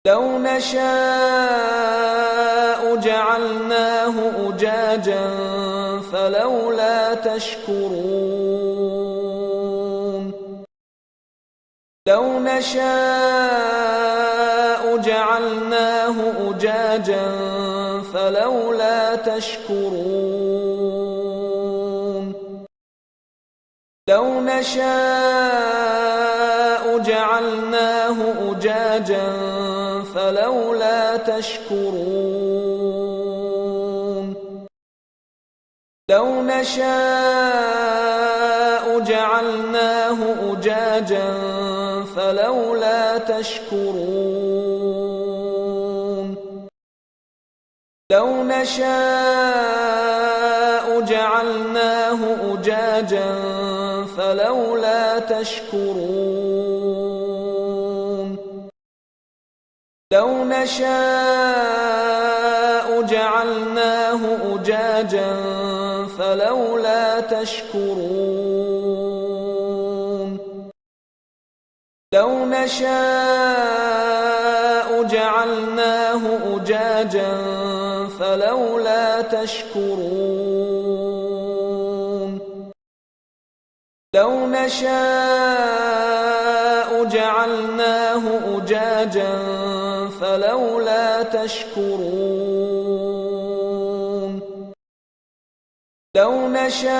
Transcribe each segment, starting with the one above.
لو نشاء جعلناه أجاجا فلولا تشكرون لو نشاء جعلناه أجاجا فلولا تشكرون لو نشاء جعلناه أجاجا فلولا تشكرون لو نشاء جعلناه أجاجا فلولا تشكرون لو نشاء جعلناه أجاجا فلولا تشكرون لو نشاء جعلناه أجاجا فلولا تشكرون لو نشاء جعلناه أجاجا فلولا تشكرون لو نشاء جعلناه أجاجا فلولا تشكرون لو نشاء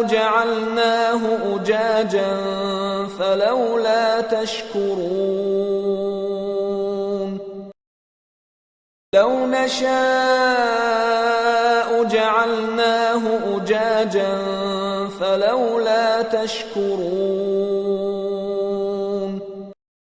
جعلناه أجاجا فلولا تشكرون لو نشاء جعلناه أجاجا فلولا تشكرون